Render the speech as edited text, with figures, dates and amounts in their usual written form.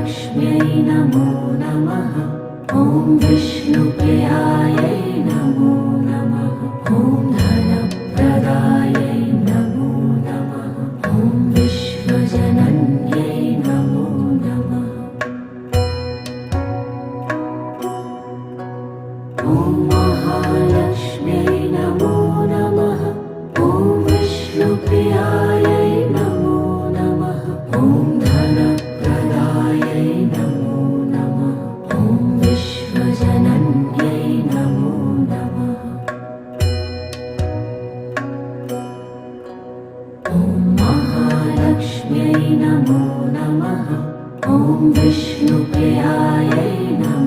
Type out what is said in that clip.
महालक्ष्म्यै नमो नमः। ॐ विष्णुप्रियायै नमो नमः। ॐ धनप्रदायै नमो नमः। ॐ विश्वजनन्यै नमो नमः। ॐ महालक्ष्म्यै नमो नमः। ॐ विष्णुप्रियायै नमो नमः। ॐ धनप्रदायै नमो नमः। ॐ विश्वजनन्यै नमो नमः। ॐ महालक्ष्म्यै नमो नमः। ॐ विष्णुप्रियायै नमो